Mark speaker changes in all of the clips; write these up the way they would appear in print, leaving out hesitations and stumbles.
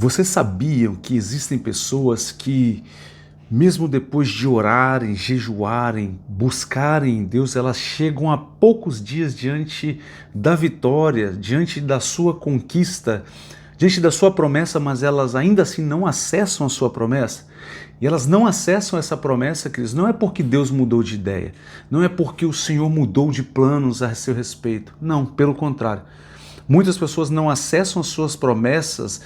Speaker 1: Vocês sabiam que existem pessoas que, mesmo depois de orarem, jejuarem, buscarem em Deus, elas chegam a poucos dias diante da vitória, diante da sua conquista, diante da sua promessa, mas elas ainda assim não acessam a sua promessa? E elas não acessam essa promessa, queridos, não é porque Deus mudou de ideia, não é porque o Senhor mudou de planos a seu respeito. Não, pelo contrário. Muitas pessoas não acessam as suas promessas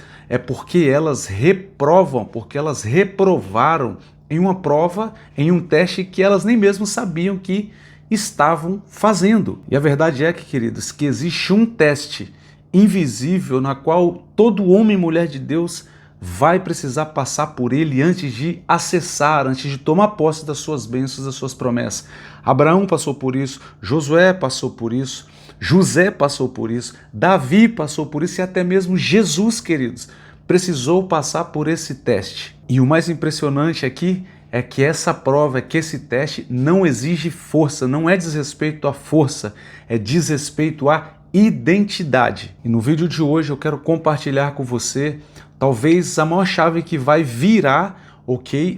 Speaker 1: porque elas reprovam, porque elas reprovaram em uma prova, em um teste que elas nem mesmo sabiam que estavam fazendo. E a verdade é queridos, que existe um teste invisível na qual todo homem e mulher de Deus vai precisar passar por ele antes de acessar, antes de tomar posse das suas bênçãos, das suas promessas. Abraão passou por isso, Josué passou por isso, José passou por isso, Davi passou por isso e até mesmo Jesus, queridos, precisou passar por esse teste. E o mais impressionante aqui é que essa prova, que esse teste não exige força, não é desrespeito à força, é desrespeito à identidade. E no vídeo de hoje eu quero compartilhar com você talvez a maior chave que vai virar,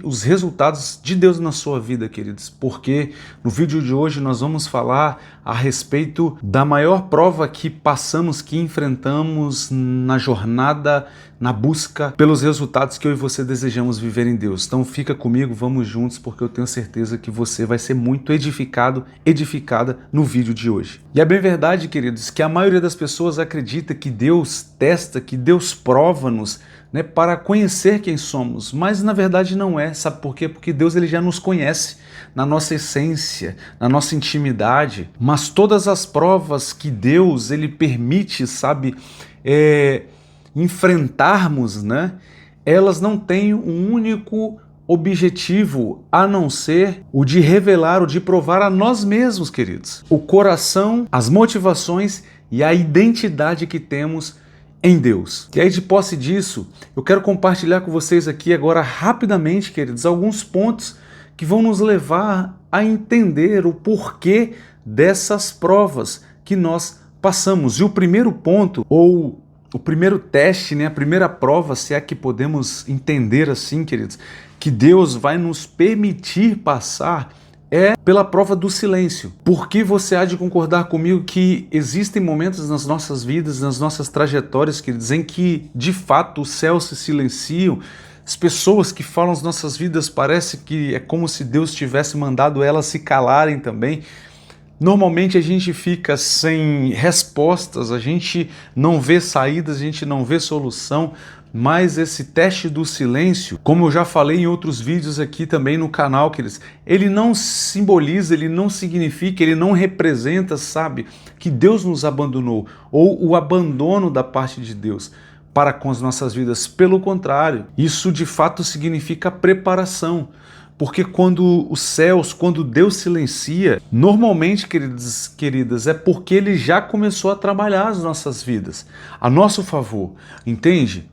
Speaker 1: os resultados de Deus na sua vida, queridos, porque no vídeo de hoje nós vamos falar a respeito da maior prova que passamos, que enfrentamos na jornada, na busca pelos resultados que eu e você desejamos viver em Deus. Então fica comigo, vamos juntos, porque eu tenho certeza que você vai ser muito edificado, edificada no vídeo de hoje. E é bem verdade, queridos, que a maioria das pessoas acredita que Deus testa, que Deus prova-nos, para conhecer quem somos, mas na verdade não é. Sabe por quê? Porque Deus ele já nos conhece na nossa essência, na nossa intimidade, mas todas as provas que Deus ele permite, enfrentarmos, elas não têm um único objetivo a não ser o de revelar, o de provar a nós mesmos, queridos, o coração, as motivações e a identidade que temos em Deus. E aí, de posse disso, eu quero compartilhar com vocês aqui agora rapidamente, queridos, alguns pontos que vão nos levar a entender o porquê dessas provas que nós passamos. E o primeiro ponto, ou o primeiro teste, a primeira prova, se é que podemos entender assim, queridos, que Deus vai nos permitir passar é pela prova do silêncio. Porque você há de concordar comigo que existem momentos nas nossas vidas, nas nossas trajetórias, queridos, em que de fato os céus se silenciam, as pessoas que falam as nossas vidas parece que é como se Deus tivesse mandado elas se calarem também. Normalmente a gente fica sem respostas, a gente não vê saídas, a gente não vê solução, mas esse teste do silêncio, como eu já falei em outros vídeos aqui também no canal, queridos, ele não simboliza, ele não significa, ele não representa, que Deus nos abandonou, ou o abandono da parte de Deus para com as nossas vidas. Pelo contrário, isso de fato significa preparação. Porque quando os céus, quando Deus silencia, normalmente, queridas, é porque Ele já começou a trabalhar as nossas vidas, a nosso favor, entende?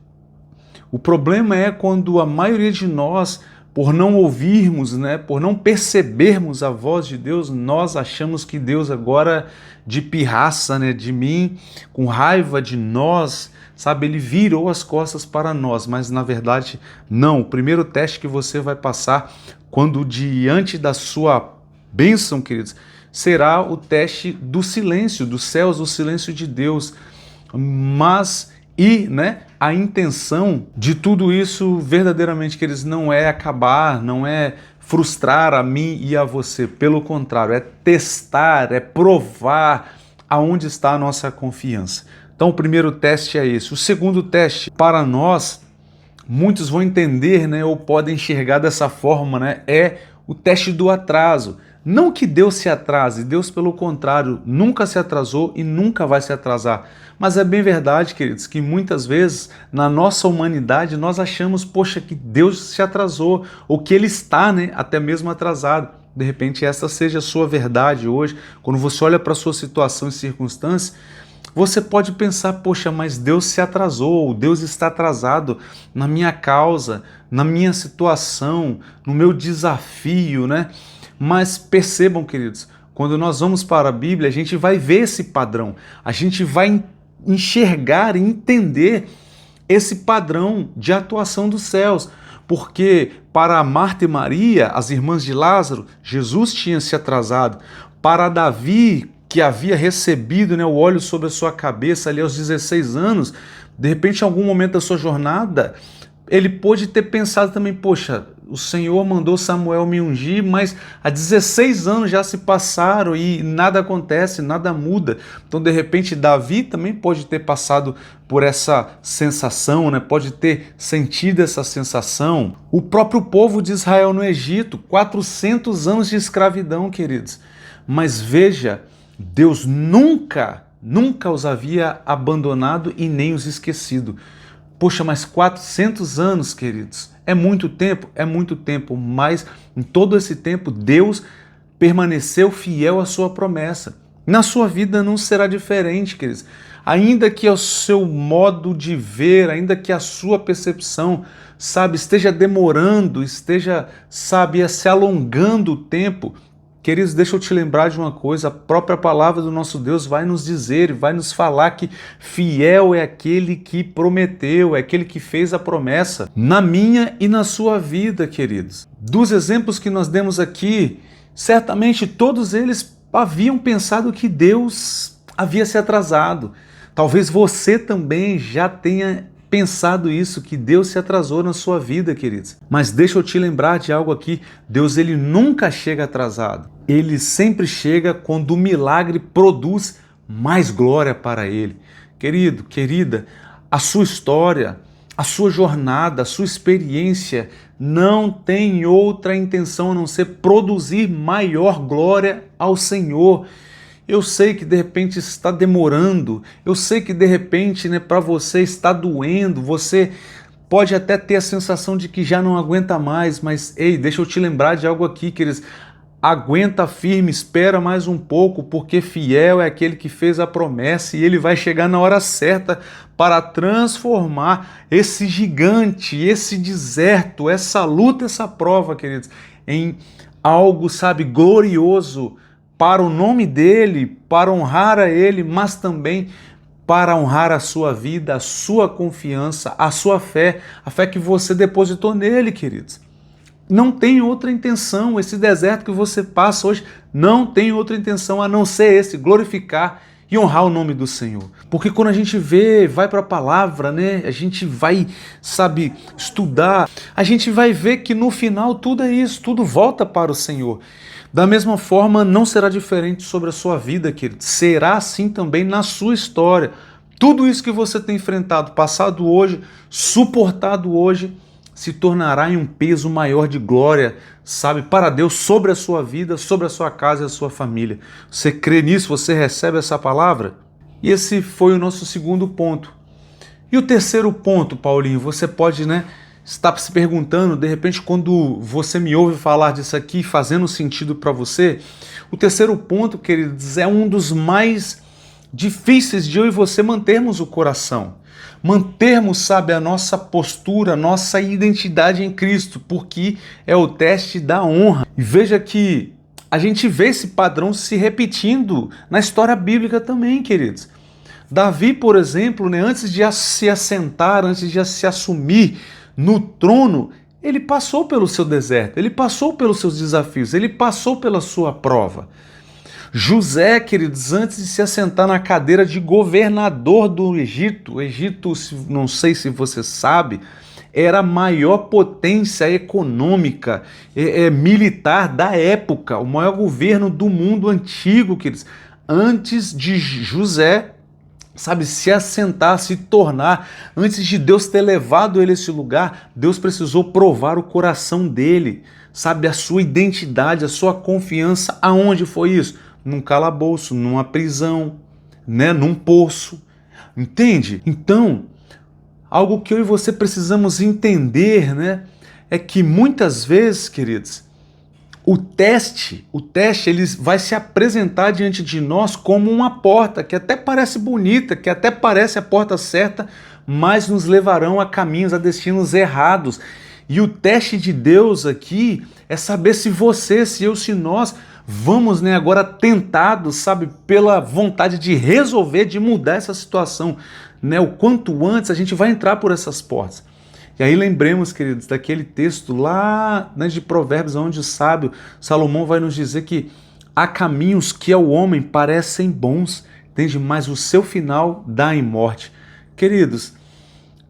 Speaker 1: O problema é quando a maioria de nós, por não ouvirmos, por não percebermos a voz de Deus, nós achamos que Deus agora, de pirraça, de mim, com raiva de nós, ele virou as costas para nós, mas na verdade não. O primeiro teste que você vai passar quando diante da sua bênção, queridos, será o teste do silêncio, dos céus, o silêncio de Deus. Mas a intenção de tudo isso verdadeiramente, queridos, não é acabar, não é frustrar a mim e a você. Pelo contrário, é testar, é provar aonde está a nossa confiança. Então o primeiro teste é esse. O segundo teste, para nós, muitos vão entender, ou podem enxergar dessa forma, é o teste do atraso. Não que Deus se atrase, Deus pelo contrário, nunca se atrasou e nunca vai se atrasar. Mas é bem verdade, queridos, que muitas vezes na nossa humanidade nós achamos, que Deus se atrasou, ou que Ele está, até mesmo atrasado. De repente essa seja a sua verdade hoje, quando você olha para a sua situação e circunstância, você pode pensar, mas Deus se atrasou, Deus está atrasado na minha causa, na minha situação, no meu desafio, Mas percebam, queridos, quando nós vamos para a Bíblia, a gente vai ver esse padrão, a gente vai enxergar e entender esse padrão de atuação dos céus. Porque para Marta e Maria, as irmãs de Lázaro, Jesus tinha se atrasado. Para Davi, que havia recebido, né, o óleo sobre a sua cabeça ali aos 16 anos, de repente, em algum momento da sua jornada, ele pôde ter pensado também, poxa, o Senhor mandou Samuel me ungir, mas há 16 anos já se passaram e nada acontece, nada muda. Então, de repente, Davi também pode ter passado por essa sensação, né? Pode ter sentido essa sensação. O próprio povo de Israel no Egito, 400 anos de escravidão, queridos. Mas veja, Deus nunca os havia abandonado e nem os esquecido. Poxa, mas 400 anos, queridos, é muito tempo, mas em todo esse tempo Deus permaneceu fiel à sua promessa. Na sua vida não será diferente, queridos. Ainda que o seu modo de ver, ainda que a sua percepção, esteja demorando, esteja, se alongando o tempo, queridos, deixa eu te lembrar de uma coisa, a própria palavra do nosso Deus vai nos dizer, vai nos falar que fiel é aquele que prometeu, é aquele que fez a promessa na minha e na sua vida, queridos. Dos exemplos que nós demos aqui, certamente todos eles haviam pensado que Deus havia se atrasado. Talvez você também já tenha pensado isso, que Deus se atrasou na sua vida, queridos. Mas deixa eu te lembrar de algo aqui, Deus ele nunca chega atrasado. Ele sempre chega quando o milagre produz mais glória para ele. Querido, querida, a sua história, a sua jornada, a sua experiência não tem outra intenção a não ser produzir maior glória ao Senhor. Eu sei que de repente está demorando, eu sei que de repente, para você está doendo, você pode até ter a sensação de que já não aguenta mais, mas ei, deixa eu te lembrar de algo aqui, queridos. Aguenta firme, espera mais um pouco, porque fiel é aquele que fez a promessa e ele vai chegar na hora certa para transformar esse gigante, esse deserto, essa luta, essa prova, queridos, em algo, glorioso, para o nome dele, para honrar a ele, mas também para honrar a sua vida, a sua confiança, a sua fé, a fé que você depositou nele, queridos. Não tem outra intenção, esse deserto que você passa hoje não tem outra intenção a não ser glorificar e honrar o nome do Senhor. Porque quando a gente vai para a palavra, a gente vai, estudar, a gente vai ver que no final tudo é isso, tudo volta para o Senhor. Da mesma forma, não será diferente sobre a sua vida, querido. Será assim também na sua história. Tudo isso que você tem enfrentado, passado hoje, suportado hoje, se tornará em um peso maior de glória, para Deus sobre a sua vida, sobre a sua casa e a sua família. Você crê nisso? Você recebe essa palavra? E esse foi o nosso segundo ponto. E o terceiro ponto, Paulinho, você pode, está se perguntando, de repente, quando você me ouve falar disso aqui, fazendo sentido para você, o terceiro ponto, queridos, é um dos mais difíceis de eu e você mantermos o coração. Mantermos, a nossa postura, a nossa identidade em Cristo, porque é o teste da honra. E veja que a gente vê esse padrão se repetindo na história bíblica também, queridos. Davi, por exemplo, antes de se assentar, antes de se assumir no trono, ele passou pelo seu deserto, ele passou pelos seus desafios, ele passou pela sua prova. José, queridos, antes de se assentar na cadeira de governador do Egito, o Egito, não sei se você sabe, era a maior potência econômica, militar da época, o maior governo do mundo antigo, queridos. Antes de José, se assentar, se tornar, antes de Deus ter levado ele a esse lugar, Deus precisou provar o coração dele, a sua identidade, a sua confiança. Aonde foi isso? Num calabouço, numa prisão, num poço, entende? Então, algo que eu e você precisamos entender, é que muitas vezes, queridos, o teste ele vai se apresentar diante de nós como uma porta que até parece bonita, que até parece a porta certa, mas nos levarão a caminhos, a destinos errados. E o teste de Deus aqui é saber se você, se eu, se nós Vamos, né, agora tentados, sabe, pela vontade de resolver, de mudar essa situação, né, o quanto antes a gente vai entrar por essas portas. E aí lembremos, queridos, daquele texto lá, né, de Provérbios, onde o sábio Salomão vai nos dizer que há caminhos que ao homem parecem bons, entende? Mas o seu final dá em morte. Queridos,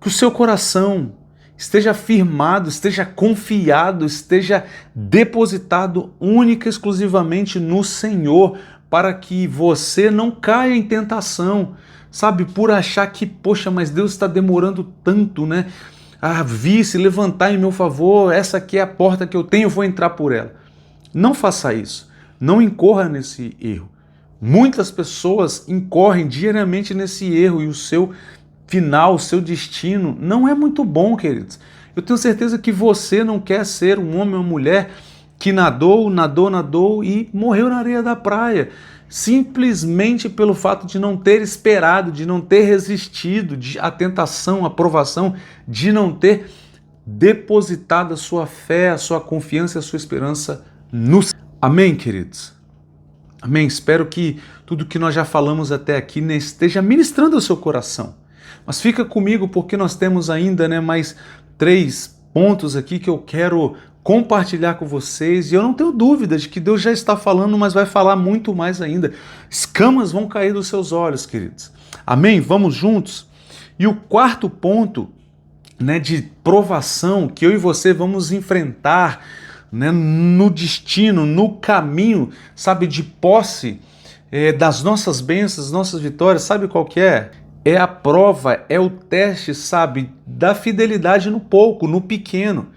Speaker 1: que o seu coração esteja firmado, esteja confiado, esteja depositado única e exclusivamente no Senhor, para que você não caia em tentação, sabe? Por achar que, poxa, mas Deus está demorando tanto, né? Vi se levantar em meu favor, essa aqui é a porta que eu tenho, eu vou entrar por ela. Não faça isso, não incorra nesse erro. Muitas pessoas incorrem diariamente nesse erro e o seu final, o seu destino não é muito bom, queridos. Eu tenho certeza que você não quer ser um homem ou uma mulher que nadou e morreu na areia da praia, simplesmente pelo fato de não ter esperado, de não ter resistido à tentação, à provação, de não ter depositado a sua fé, a sua confiança e a sua esperança no Senhor. Amém, queridos? Amém? Espero que tudo que nós já falamos até aqui esteja ministrando ao seu coração. Mas fica comigo porque nós temos ainda, né, mais 3 pontos aqui que eu quero compartilhar com vocês. E eu não tenho dúvida de que Deus já está falando, mas vai falar muito mais ainda. Escamas vão cair dos seus olhos, queridos. Amém? Vamos juntos? E o 4º ponto, né, de provação que eu e você vamos enfrentar, né, no destino, no caminho, sabe, de posse das nossas bênçãos, das nossas vitórias, sabe qual que é? É a prova, é o teste, sabe, da fidelidade no pouco, no pequeno.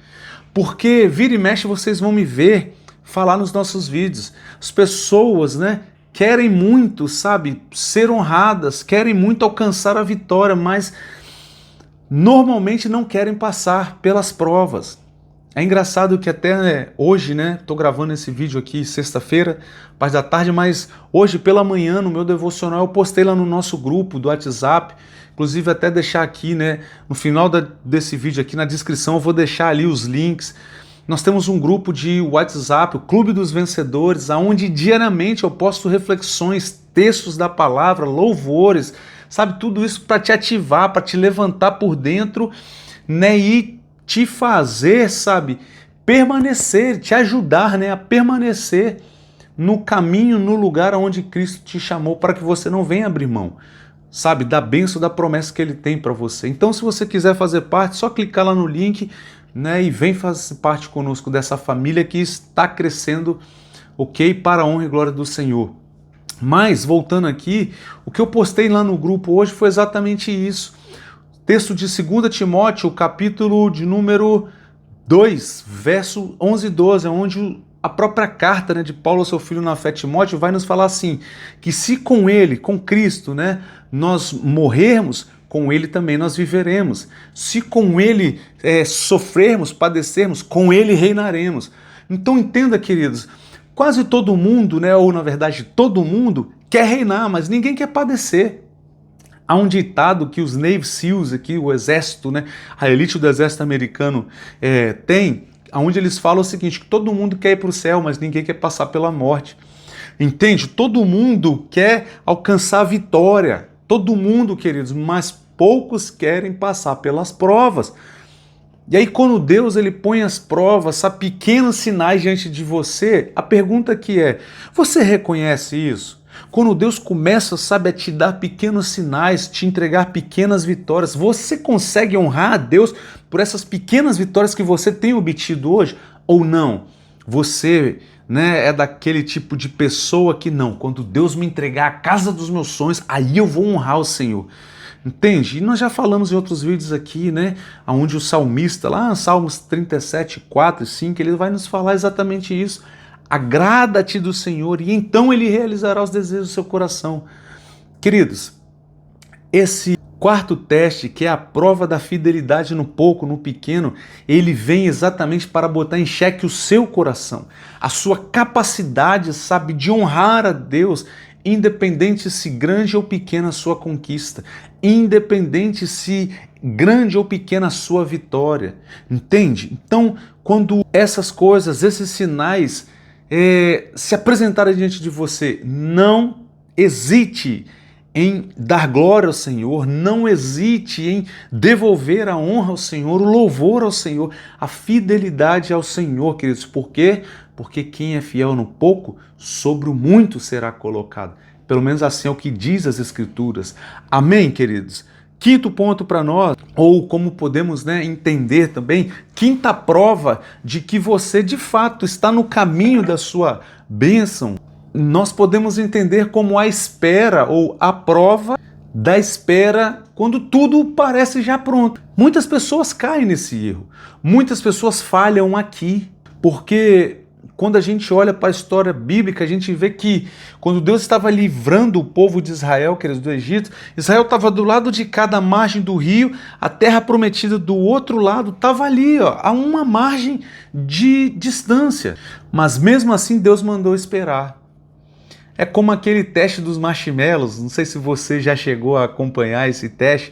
Speaker 1: Porque vira e mexe vocês vão me ver falar nos nossos vídeos. As pessoas, né, querem muito, sabe, ser honradas, querem muito alcançar a vitória, mas normalmente não querem passar pelas provas. É engraçado que até hoje, né, tô gravando esse vídeo aqui sexta-feira, parte da tarde, mas hoje pela manhã no meu devocional eu postei lá no nosso grupo do WhatsApp, inclusive até deixar aqui, né, no final desse vídeo aqui na descrição eu vou deixar ali os links. Nós temos um grupo de WhatsApp, o Clube dos Vencedores, onde diariamente eu posto reflexões, textos da palavra, louvores, sabe, tudo isso para te ativar, para te levantar por dentro, né, e te fazer, sabe, permanecer, te ajudar, né, a permanecer no caminho, no lugar onde Cristo te chamou, para que você não venha abrir mão, sabe, da bênção, da promessa que Ele tem para você. Então, se você quiser fazer parte, só clicar lá no link, né, e vem fazer parte conosco dessa família que está crescendo, ok, para a honra e glória do Senhor. Mas, voltando aqui, o que eu postei lá no grupo hoje foi exatamente isso. Texto de 2 Timóteo, capítulo de número 2, verso 11 e 12, onde a própria carta, né, de Paulo ao seu filho na fé, Timóteo, vai nos falar assim, que se com ele, com Cristo, né, nós morrermos, com ele também nós viveremos. Se com ele sofrermos, padecermos, com ele reinaremos. Então entenda, queridos, quase todo mundo, né, ou na verdade todo mundo, quer reinar, mas ninguém quer padecer. Há um ditado que os Navy SEALs aqui, o exército, né, a elite do exército americano tem, onde eles falam o seguinte, que todo mundo quer ir para o céu, mas ninguém quer passar pela morte. Entende? Todo mundo quer alcançar a vitória. Todo mundo, queridos, mas poucos querem passar pelas provas. E aí quando Deus ele põe as provas, sabe, pequenos sinais diante de você, a pergunta que é, você reconhece isso? Quando Deus começa, sabe, a te dar pequenos sinais, te entregar pequenas vitórias, você consegue honrar a Deus por essas pequenas vitórias que você tem obtido hoje ou não? Você, né, é daquele tipo de pessoa que não, quando Deus me entregar a casa dos meus sonhos, aí eu vou honrar o Senhor. Entende? E nós já falamos em outros vídeos aqui, né, onde o salmista, lá Salmos 37, 4 e 5, ele vai nos falar exatamente isso. Agrada-te do Senhor e então Ele realizará os desejos do seu coração. Queridos, esse 4º teste, que é a prova da fidelidade no pouco, no pequeno, ele vem exatamente para botar em xeque o seu coração, a sua capacidade, sabe, de honrar a Deus, independente se grande ou pequena a sua conquista, independente se grande ou pequena a sua vitória, entende? Então, quando essas coisas, esses sinais se apresentarem diante de você, não hesite em dar glória ao Senhor, não hesite em devolver a honra ao Senhor, o louvor ao Senhor, a fidelidade ao Senhor, queridos. Por quê? Porque quem é fiel no pouco, sobre o muito será colocado. Pelo menos assim é o que diz as Escrituras. Amém, queridos? Quinto ponto para nós, ou como podemos entender também, quinta prova de que você de fato está no caminho da sua bênção, nós podemos entender como a espera ou a prova da espera quando tudo parece já pronto. Muitas pessoas caem nesse erro, muitas pessoas falham aqui, porque quando a gente olha para a história bíblica, a gente vê que quando Deus estava livrando o povo de Israel, queridos, do Egito, Israel estava do lado de cada margem do rio, a terra prometida do outro lado estava ali, a uma margem de distância. Mas mesmo assim Deus mandou esperar. É como aquele teste dos marshmallows, não sei se você já chegou a acompanhar esse teste,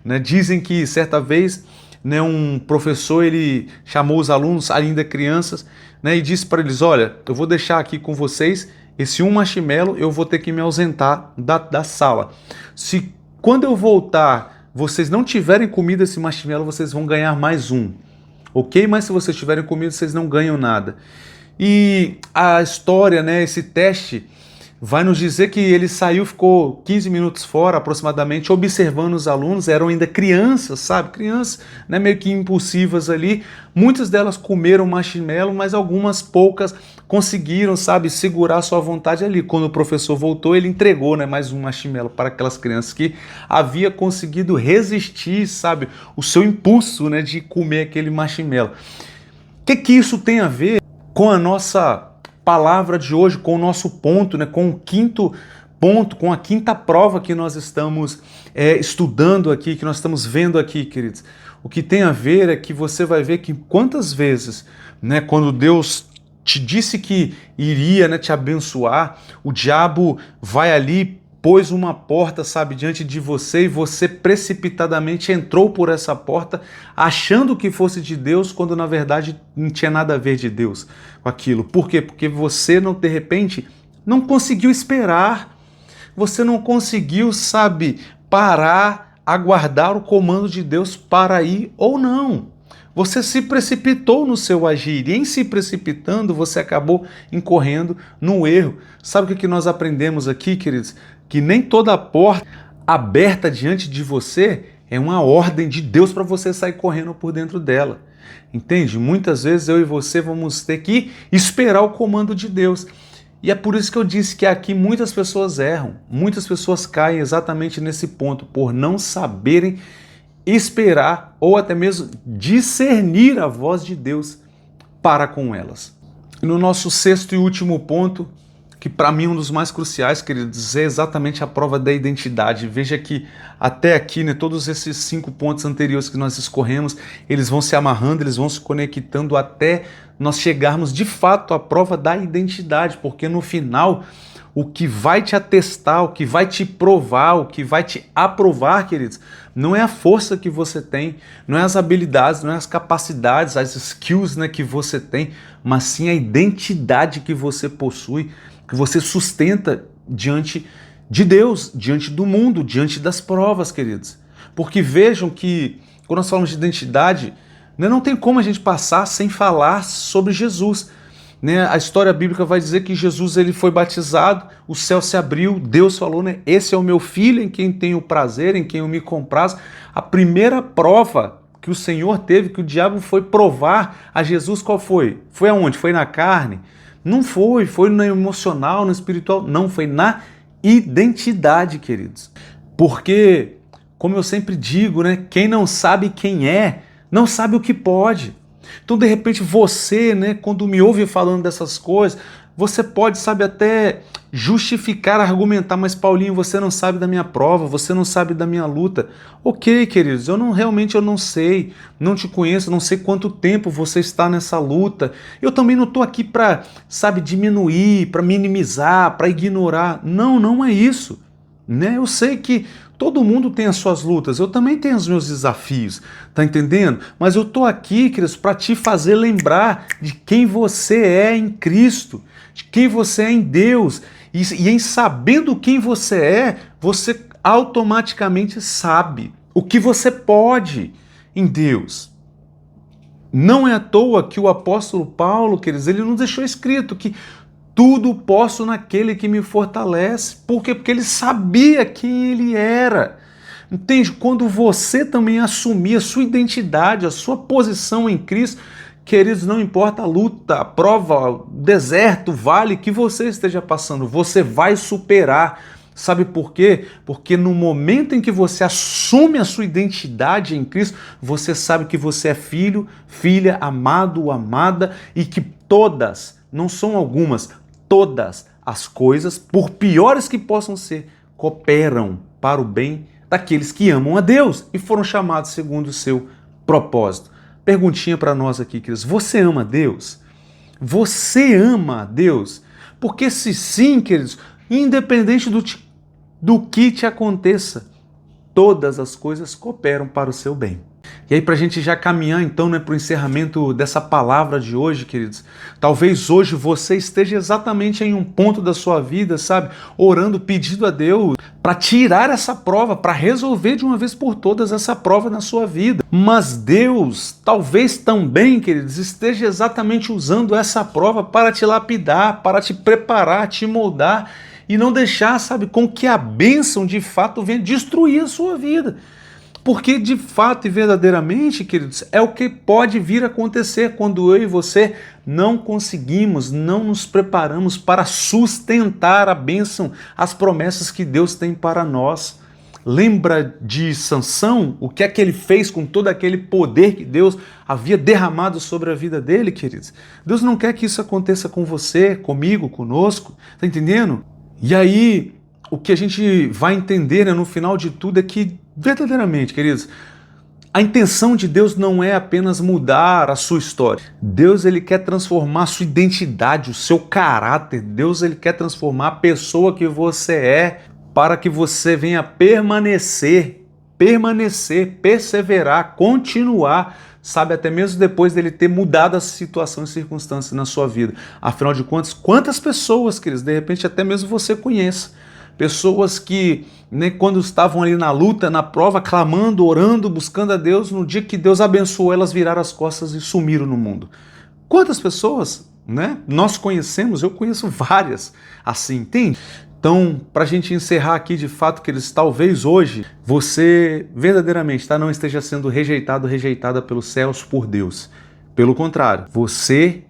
Speaker 1: né? Dizem que certa vez um professor ele chamou os alunos, ainda crianças, e disse para eles: olha, eu vou deixar aqui com vocês esse um marshmallow, eu vou ter que me ausentar da sala. Se quando eu voltar vocês não tiverem comido esse marshmallow, vocês vão ganhar mais um, ok? Mas se vocês tiverem comido, vocês não ganham nada. E a história, esse teste, vai nos dizer que ele saiu, ficou 15 minutos fora aproximadamente, observando os alunos. Eram ainda crianças, sabe? Crianças meio que impulsivas ali. Muitas delas comeram marshmallow, mas algumas poucas conseguiram, sabe, segurar sua vontade ali. Quando o professor voltou, ele entregou mais um marshmallow para aquelas crianças que havia conseguido resistir, sabe, o seu impulso de comer aquele marshmallow. O que isso tem a ver com a nossa palavra de hoje, com o nosso ponto, com o quinto ponto, com a quinta prova que nós estamos estudando aqui, que nós estamos vendo aqui, queridos? O que tem a ver é que você vai ver que quantas vezes, quando Deus te disse que iria te abençoar, o diabo vai ali, pôs uma porta, sabe, diante de você, e você precipitadamente entrou por essa porta achando que fosse de Deus, quando na verdade não tinha nada a ver de Deus com aquilo. Por quê? Porque você de repente não conseguiu esperar, você não conseguiu, sabe, parar, aguardar o comando de Deus para ir ou não. Você se precipitou no seu agir, e em se precipitando você acabou incorrendo no erro. Sabe o que nós aprendemos aqui, queridos? Que nem toda porta aberta diante de você é uma ordem de Deus para você sair correndo por dentro dela. Entende? Muitas vezes eu e você vamos ter que esperar o comando de Deus. E é por isso que eu disse que aqui muitas pessoas erram, muitas pessoas caem exatamente nesse ponto, por não saberem esperar ou até mesmo discernir a voz de Deus para com elas. E no nosso sexto e último ponto, que para mim é um dos mais cruciais, queridos, é exatamente a prova da identidade. Veja que até aqui, todos esses 5 pontos anteriores que nós escorremos, eles vão se amarrando, eles vão se conectando até nós chegarmos de fato à prova da identidade, porque no final, o que vai te atestar, o que vai te provar, o que vai te aprovar, queridos, não é a força que você tem, não é as habilidades, não é as capacidades, as skills que você tem, mas sim a identidade que você possui, que você sustenta diante de Deus, diante do mundo, diante das provas, queridos. Porque vejam que, quando nós falamos de identidade, não tem como a gente passar sem falar sobre Jesus. A história bíblica vai dizer que Jesus ele foi batizado, o céu se abriu, Deus falou, esse é o meu filho em quem tenho prazer, em quem eu me compraz. A primeira prova que o Senhor teve, que o diabo foi provar a Jesus, qual foi? Foi aonde? Foi na carne? Não foi, foi no emocional, no espiritual, não, foi na identidade, queridos. Porque, como eu sempre digo, quem não sabe quem é, não sabe o que pode. Então, de repente, você, quando me ouve falando dessas coisas, você pode, sabe, até justificar, argumentar, mas Paulinho, você não sabe da minha prova, você não sabe da minha luta. Ok, queridos, realmente eu não sei, não te conheço, não sei quanto tempo você está nessa luta. Eu também não estou aqui para, sabe, diminuir, para minimizar, para ignorar. Não, não é isso. Eu sei que todo mundo tem as suas lutas, eu também tenho os meus desafios, tá entendendo? Mas eu tô aqui, queridos, para te fazer lembrar de quem você é em Cristo, de quem você é em Deus. E em sabendo quem você é, você automaticamente sabe o que você pode em Deus. Não é à toa que o apóstolo Paulo, queridos, ele nos deixou escrito que tudo posso naquele que me fortalece. Por quê? Porque ele sabia quem ele era. Entende? Quando você também assumir a sua identidade, a sua posição em Cristo, queridos, não importa a luta, a prova, o deserto, o vale que você esteja passando, você vai superar. Sabe por quê? Porque no momento em que você assume a sua identidade em Cristo, você sabe que você é filho, filha, amado, amada, e que todas, não são algumas, todas as coisas, por piores que possam ser, cooperam para o bem daqueles que amam a Deus e foram chamados segundo o seu propósito. Perguntinha para nós aqui, queridos. Você ama a Deus? Você ama a Deus? Porque se sim, queridos, independente do que te aconteça, todas as coisas cooperam para o seu bem. E aí, para a gente já caminhar então, né, para o encerramento dessa palavra de hoje, queridos, talvez hoje você esteja exatamente em um ponto da sua vida, sabe, orando, pedindo a Deus para tirar essa prova, para resolver de uma vez por todas essa prova na sua vida. Mas Deus, talvez também, queridos, esteja exatamente usando essa prova para te lapidar, para te preparar, te moldar e não deixar, sabe, com que a bênção de fato venha destruir a sua vida. Porque de fato e verdadeiramente, queridos, é o que pode vir a acontecer quando eu e você não conseguimos, não nos preparamos para sustentar a bênção, as promessas que Deus tem para nós. Lembra de Sansão? O que é que ele fez com todo aquele poder que Deus havia derramado sobre a vida dele, queridos? Deus não quer que isso aconteça com você, comigo, conosco, tá entendendo? E aí, o que a gente vai entender, né, no final de tudo é que, verdadeiramente, queridos, a intenção de Deus não é apenas mudar a sua história. Deus, ele quer transformar a sua identidade, o seu caráter. Deus, ele quer transformar a pessoa que você é para que você venha permanecer, perseverar, continuar, sabe, até mesmo depois dele ter mudado a situação e circunstâncias na sua vida. Afinal de contas, quantas pessoas, queridos, de repente até mesmo você conhece, pessoas que, né, quando estavam ali na luta, na prova, clamando, orando, buscando a Deus, no dia que Deus abençoou, elas viraram as costas e sumiram no mundo. Quantas pessoas, né, nós conhecemos? Eu conheço várias assim, entende? Então, para a gente encerrar aqui, de fato, queridos, talvez hoje você verdadeiramente não esteja sendo rejeitado, rejeitada pelos céus por Deus. Pelo contrário, você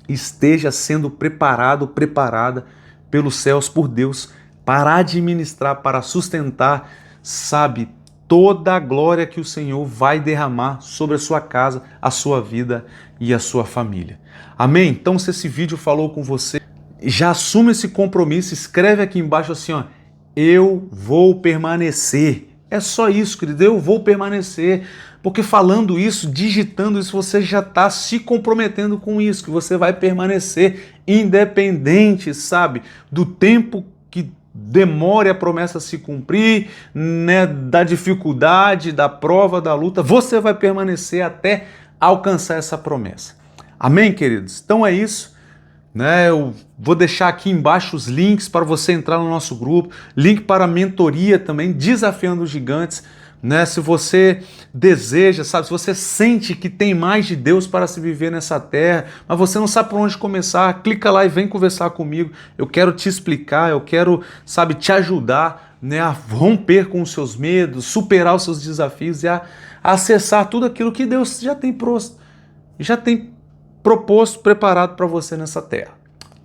Speaker 1: esteja sendo preparado, preparada pelos céus por Deus para administrar, para sustentar, sabe, toda a glória que o Senhor vai derramar sobre a sua casa, a sua vida e a sua família. Amém? Então, se esse vídeo falou com você, já assume esse compromisso, escreve aqui embaixo assim, ó, eu vou permanecer. É só isso, querido, eu vou permanecer. Porque falando isso, digitando isso, você já está se comprometendo com isso, que você vai permanecer independente, sabe, do tempo que demore a promessa a se cumprir, né, da dificuldade, da prova, da luta, você vai permanecer até alcançar essa promessa. Amém, queridos? Então é isso. Eu vou deixar aqui embaixo os links para você entrar no nosso grupo, link para a mentoria também, Desafiando os Gigantes, né? Se você deseja, sabe, se você sente que tem mais de Deus para se viver nessa terra, mas você não sabe por onde começar, clica lá e vem conversar comigo. Eu quero te explicar, eu quero, sabe, te ajudar, né, a romper com os seus medos, superar os seus desafios e a acessar tudo aquilo que Deus já tem proposto, preparado para você nessa terra.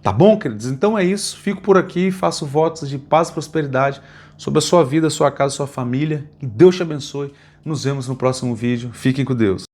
Speaker 1: Tá bom, queridos? Então é isso. Fico por aqui, faço votos de paz e prosperidade sobre a sua vida, a sua casa, a sua família. Que Deus te abençoe. Nos vemos no próximo vídeo. Fiquem com Deus.